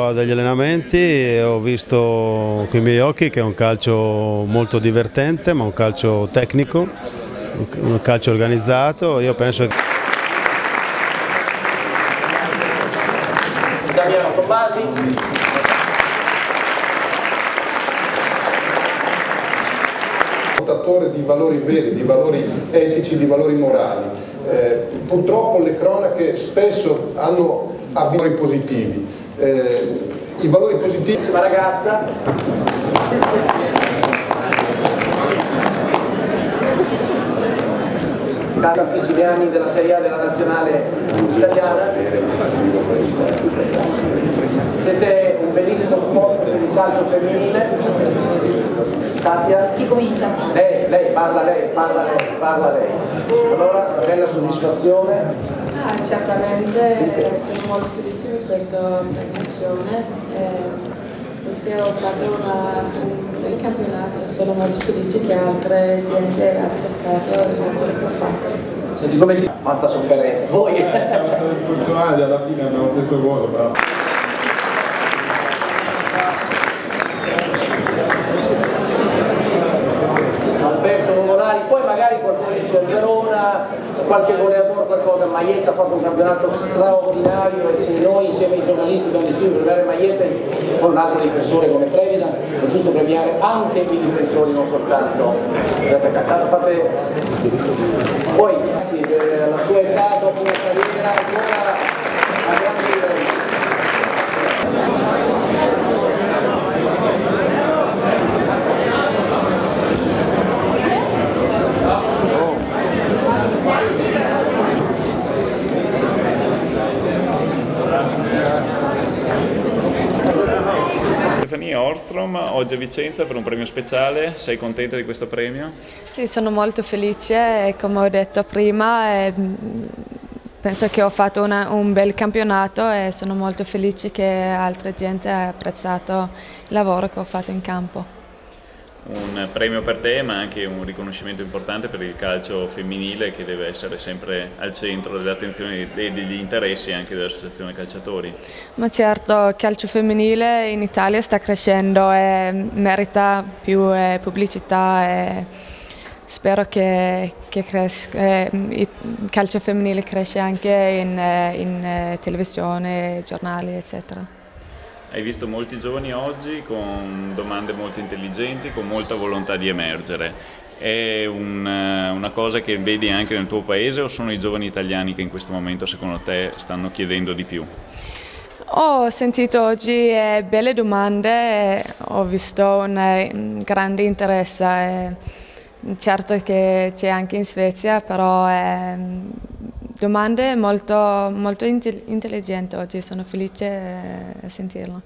Dagli allenamenti e ho visto con i miei occhi che è un calcio molto divertente, ma un calcio tecnico, un calcio organizzato. Io penso che Damiano Tommasi. Portatore di valori veri, di valori etici, di valori morali. Purtroppo le cronache spesso hanno valori positivi. I valori positivi. Bellissima ragazza. Da tantissimi anni della Serie A della nazionale italiana. Siete un bellissimo sport per il calcio femminile. Katia? Chi comincia? Parla lei. Allora, una bella soddisfazione. Certamente sono molto felice di questa premiazione, perché ho fatto un bel campionato, sono molto felice che altre gente ha apprezzato il lavoro che ho fatto. Senti come ti fatta sofferenza? Voi? Siamo stati sfortunati, alla fine abbiamo preso gol però. Alberto Nuvolari, poi magari qualcuno dice Verona, qualche goleador, qualcosa. Maietta ha fatto un campionato straordinario e se noi insieme ai giornalisti abbiamo deciso di premiare Maietta e poi un altro difensore come Trevisan, è giusto premiare anche i difensori, non soltanto gli attaccanti. Fate poi sì, alla sua età, dopo una carriera ancora a grande livello. Stefania Orstrom, oggi a Vicenza per un premio speciale, sei contenta di questo premio? Sì, sono molto felice e come ho detto prima penso che ho fatto un bel campionato e sono molto felice che altra gente ha apprezzato il lavoro che ho fatto in campo. Un premio per te ma anche un riconoscimento importante per il calcio femminile che deve essere sempre al centro delle attenzioni e degli interessi anche dell'associazione calciatori. Ma certo, il calcio femminile in Italia sta crescendo e merita più pubblicità e spero che il calcio femminile cresca anche in televisione, giornali, eccetera. Hai visto molti giovani oggi con domande molto intelligenti, con molta volontà di emergere. È una cosa che vedi anche nel tuo paese o sono i giovani italiani che in questo momento secondo te stanno chiedendo di più? Ho sentito oggi belle domande, ho visto un grande interesse. Certo che c'è anche in Svezia, però domande molto intelligenti oggi, sono felice a sentirlo.